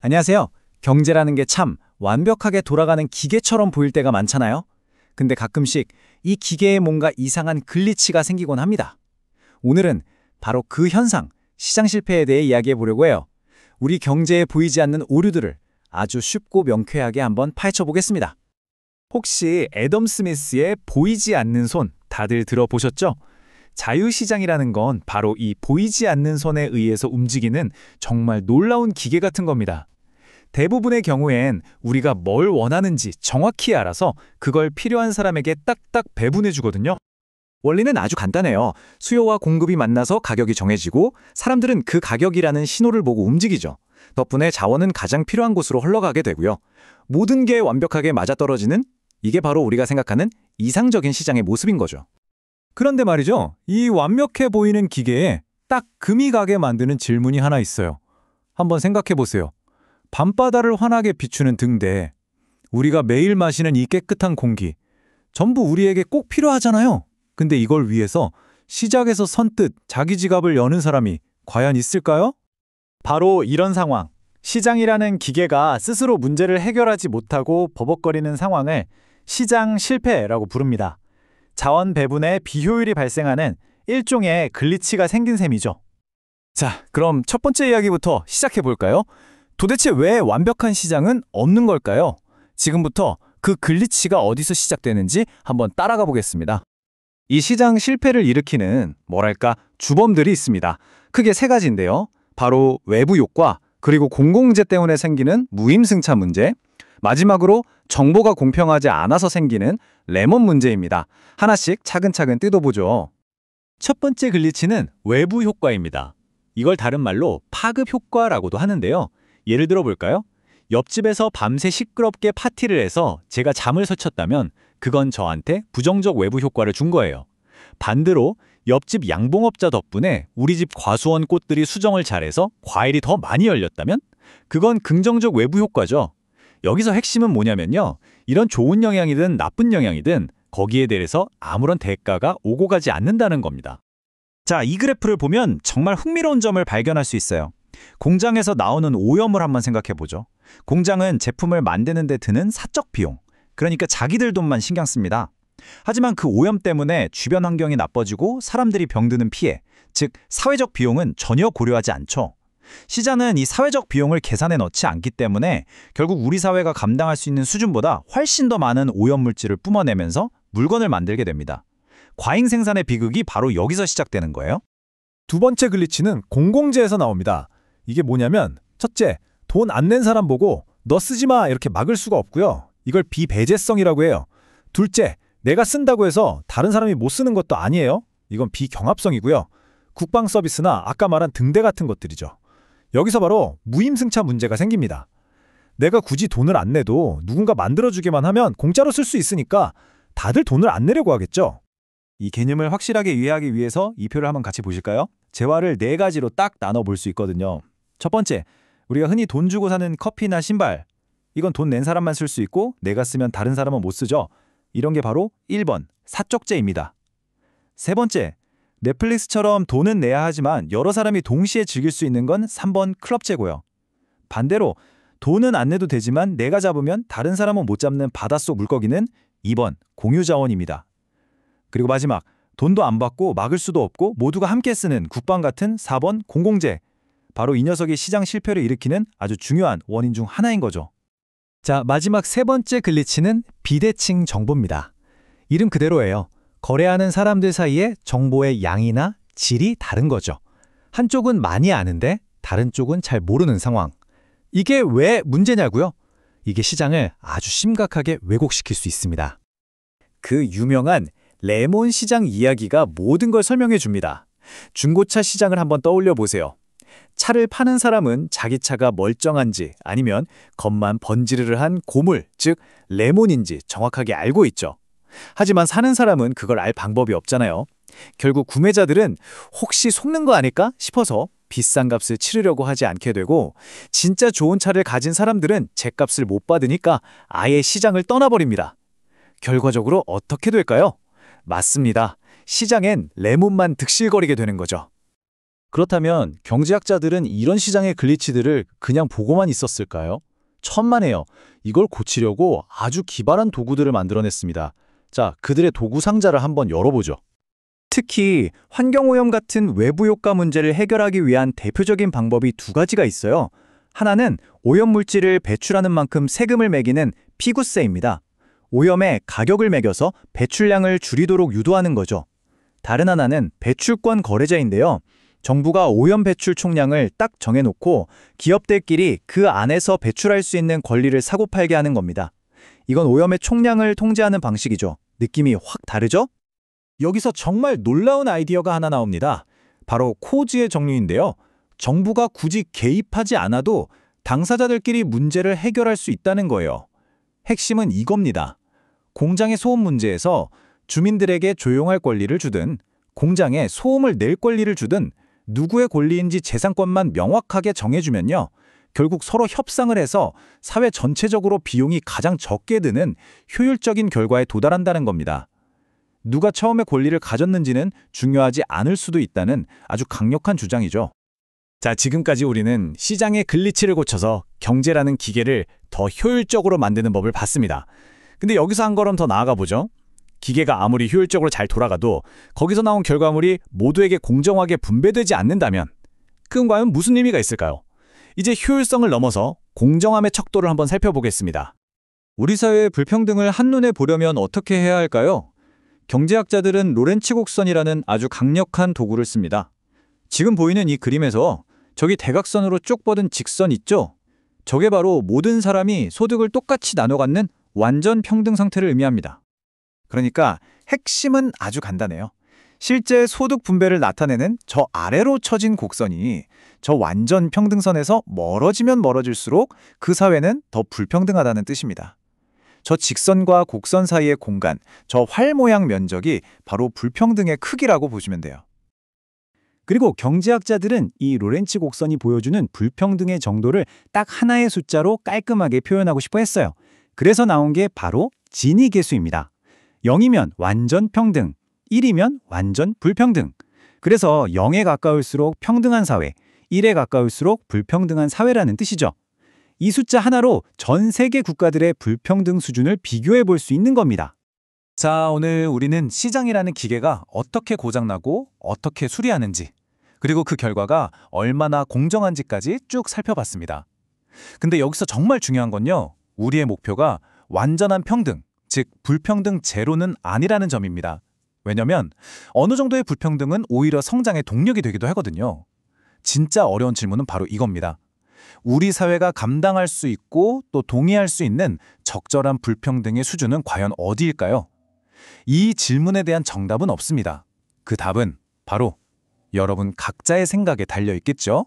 안녕하세요. 경제라는 게 참 완벽하게 돌아가는 기계처럼 보일 때가 많잖아요. 근데 가끔씩 이 기계에 뭔가 이상한 글리치가 생기곤 합니다. 오늘은 바로 그 현상, 시장 실패에 대해 이야기해 보려고 해요. 우리 경제에 보이지 않는 오류들을 아주 쉽고 명쾌하게 한번 파헤쳐 보겠습니다. 혹시 애덤 스미스의 보이지 않는 손 다들 들어보셨죠? 자유시장이라는 건 바로 이 보이지 않는 손에 의해서 움직이는 정말 놀라운 기계 같은 겁니다. 대부분의 경우엔 우리가 뭘 원하는지 정확히 알아서 그걸 필요한 사람에게 딱딱 배분해 주거든요. 원리는 아주 간단해요. 수요와 공급이 만나서 가격이 정해지고 사람들은 그 가격이라는 신호를 보고 움직이죠. 덕분에 자원은 가장 필요한 곳으로 흘러가게 되고요. 모든 게 완벽하게 맞아떨어지는 이게 바로 우리가 생각하는 이상적인 시장의 모습인 거죠. 그런데 말이죠. 이 완벽해 보이는 기계에 딱 금이 가게 만드는 질문이 하나 있어요. 한번 생각해 보세요. 밤바다를 환하게 비추는 등대, 우리가 매일 마시는 이 깨끗한 공기, 전부 우리에게 꼭 필요하잖아요. 근데 이걸 위해서 시작에서 선뜻 자기 지갑을 여는 사람이 과연 있을까요? 바로 이런 상황, 시장이라는 기계가 스스로 문제를 해결하지 못하고 버벅거리는 상황을 시장 실패라고 부릅니다. 자원 배분에 비효율이 발생하는 일종의 글리치가 생긴 셈이죠. 자, 그럼 첫 번째 이야기부터 시작해 볼까요? 도대체 왜 완벽한 시장은 없는 걸까요? 지금부터 그 글리치가 어디서 시작되는지 한번 따라가 보겠습니다. 이 시장 실패를 일으키는 주범들이 있습니다. 크게 세 가지인데요. 바로 외부 효과, 그리고 공공재 때문에 생기는 무임승차 문제, 마지막으로 정보가 공평하지 않아서 생기는 레몬 문제입니다. 하나씩 차근차근 뜯어보죠. 첫 번째 글리치는 외부 효과입니다. 이걸 다른 말로 파급 효과라고도 하는데요. 예를 들어 볼까요? 옆집에서 밤새 시끄럽게 파티를 해서 제가 잠을 설쳤다면 그건 저한테 부정적 외부 효과를 준 거예요. 반대로 옆집 양봉업자 덕분에 우리 집 과수원 꽃들이 수정을 잘해서 과일이 더 많이 열렸다면 그건 긍정적 외부 효과죠. 여기서 핵심은 뭐냐면요. 이런 좋은 영향이든 나쁜 영향이든 거기에 대해서 아무런 대가가 오고 가지 않는다는 겁니다. 자, 이 그래프를 보면 정말 흥미로운 점을 발견할 수 있어요. 공장에서 나오는 오염을 한번 생각해 보죠. 공장은 제품을 만드는 데 드는 사적 비용, 그러니까 자기들 돈만 신경 씁니다. 하지만 그 오염 때문에 주변 환경이 나빠지고 사람들이 병드는 피해, 즉 사회적 비용은 전혀 고려하지 않죠. 시장은 이 사회적 비용을 계산에 넣지 않기 때문에 결국 우리 사회가 감당할 수 있는 수준보다 훨씬 더 많은 오염물질을 뿜어내면서 물건을 만들게 됩니다. 과잉 생산의 비극이 바로 여기서 시작되는 거예요. 두 번째 글리치는 공공재에서 나옵니다. 이게 뭐냐면 첫째, 돈 안 낸 사람 보고 너 쓰지 마 이렇게 막을 수가 없고요. 이걸 비배제성이라고 해요. 둘째, 내가 쓴다고 해서 다른 사람이 못 쓰는 것도 아니에요. 이건 비경합성이고요. 국방 서비스나 아까 말한 등대 같은 것들이죠. 여기서 바로 무임승차 문제가 생깁니다. 내가 굳이 돈을 안 내도 누군가 만들어주기만 하면 공짜로 쓸 수 있으니까 다들 돈을 안 내려고 하겠죠. 이 개념을 확실하게 이해하기 위해서 이 표를 한번 같이 보실까요? 재화를 네 가지로 딱 나눠볼 수 있거든요. 첫 번째, 우리가 흔히 돈 주고 사는 커피나 신발. 이건 돈 낸 사람만 쓸 수 있고 내가 쓰면 다른 사람은 못 쓰죠. 이런 게 바로 1번, 사적재입니다. 세 번째, 넷플릭스처럼 돈은 내야 하지만 여러 사람이 동시에 즐길 수 있는 건 3번, 클럽재고요. 반대로 돈은 안 내도 되지만 내가 잡으면 다른 사람은 못 잡는 바닷속 물고기는 2번, 공유자원입니다. 그리고 마지막, 돈도 안 받고 막을 수도 없고 모두가 함께 쓰는 국방 같은 4번, 공공재. 바로 이 녀석이 시장 실패를 일으키는 아주 중요한 원인 중 하나인 거죠. 자, 마지막 세 번째 글리치는 비대칭 정보입니다. 이름 그대로예요. 거래하는 사람들 사이에 정보의 양이나 질이 다른 거죠. 한쪽은 많이 아는데 다른 쪽은 잘 모르는 상황. 이게 왜 문제냐고요? 이게 시장을 아주 심각하게 왜곡시킬 수 있습니다. 그 유명한 레몬 시장 이야기가 모든 걸 설명해 줍니다. 중고차 시장을 한번 떠올려 보세요. 차를 파는 사람은 자기 차가 멀쩡한지 아니면 겉만 번지르르한 고물, 즉 레몬인지 정확하게 알고 있죠. 하지만 사는 사람은 그걸 알 방법이 없잖아요. 결국 구매자들은 혹시 속는 거 아닐까 싶어서 비싼 값을 치르려고 하지 않게 되고 진짜 좋은 차를 가진 사람들은 제값을 못 받으니까 아예 시장을 떠나버립니다. 결과적으로 어떻게 될까요? 맞습니다. 시장엔 레몬만 득실거리게 되는 거죠. 그렇다면 경제학자들은 이런 시장의 글리치들을 그냥 보고만 있었을까요? 천만에요. 이걸 고치려고 아주 기발한 도구들을 만들어냈습니다. 자, 그들의 도구 상자를 한번 열어보죠. 특히 환경오염 같은 외부 효과 문제를 해결하기 위한 대표적인 방법이 두 가지가 있어요. 하나는 오염물질을 배출하는 만큼 세금을 매기는 피구세입니다. 오염에 가격을 매겨서 배출량을 줄이도록 유도하는 거죠. 다른 하나는 배출권 거래제인데요. 정부가 오염 배출 총량을 딱 정해놓고 기업들끼리 그 안에서 배출할 수 있는 권리를 사고팔게 하는 겁니다. 이건 오염의 총량을 통제하는 방식이죠. 느낌이 확 다르죠? 여기서 정말 놀라운 아이디어가 하나 나옵니다. 바로 코즈의 정리인데요. 정부가 굳이 개입하지 않아도 당사자들끼리 문제를 해결할 수 있다는 거예요. 핵심은 이겁니다. 공장의 소음 문제에서 주민들에게 조용할 권리를 주든 공장에 소음을 낼 권리를 주든 누구의 권리인지 재산권만 명확하게 정해주면요. 결국 서로 협상을 해서 사회 전체적으로 비용이 가장 적게 드는 효율적인 결과에 도달한다는 겁니다. 누가 처음에 권리를 가졌는지는 중요하지 않을 수도 있다는 아주 강력한 주장이죠. 자, 지금까지 우리는 시장의 글리치를 고쳐서 경제라는 기계를 더 효율적으로 만드는 법을 봤습니다. 근데 여기서 한 걸음 더 나아가 보죠. 기계가 아무리 효율적으로 잘 돌아가도 거기서 나온 결과물이 모두에게 공정하게 분배되지 않는다면 그건 과연 무슨 의미가 있을까요? 이제 효율성을 넘어서 공정함의 척도를 한번 살펴보겠습니다. 우리 사회의 불평등을 한눈에 보려면 어떻게 해야 할까요? 경제학자들은 로렌츠 곡선이라는 아주 강력한 도구를 씁니다. 지금 보이는 이 그림에서 저기 대각선으로 쭉 뻗은 직선 있죠? 저게 바로 모든 사람이 소득을 똑같이 나눠 갖는 완전 평등 상태를 의미합니다. 그러니까 핵심은 아주 간단해요. 실제 소득 분배를 나타내는 저 아래로 처진 곡선이 저 완전 평등선에서 멀어지면 멀어질수록 그 사회는 더 불평등하다는 뜻입니다. 저 직선과 곡선 사이의 공간, 저 활 모양 면적이 바로 불평등의 크기라고 보시면 돼요. 그리고 경제학자들은 이 로렌츠 곡선이 보여주는 불평등의 정도를 딱 하나의 숫자로 깔끔하게 표현하고 싶어 했어요. 그래서 나온 게 바로 지니 계수입니다. 0이면 완전 평등, 1이면 완전 불평등. 그래서 0에 가까울수록 평등한 사회, 1에 가까울수록 불평등한 사회라는 뜻이죠. 이 숫자 하나로 전 세계 국가들의 불평등 수준을 비교해 볼 수 있는 겁니다. 자, 오늘 우리는 시장이라는 기계가 어떻게 고장나고 어떻게 수리하는지, 그리고 그 결과가 얼마나 공정한지까지 쭉 살펴봤습니다. 근데 여기서 정말 중요한 건요, 우리의 목표가 완전한 평등, 즉 불평등 제로는 아니라는 점입니다. 왜냐면 어느 정도의 불평등은 오히려 성장의 동력이 되기도 하거든요. 진짜 어려운 질문은 바로 이겁니다. 우리 사회가 감당할 수 있고 또 동의할 수 있는 적절한 불평등의 수준은 과연 어디일까요? 이 질문에 대한 정답은 없습니다. 그 답은 바로 여러분 각자의 생각에 달려 있겠죠?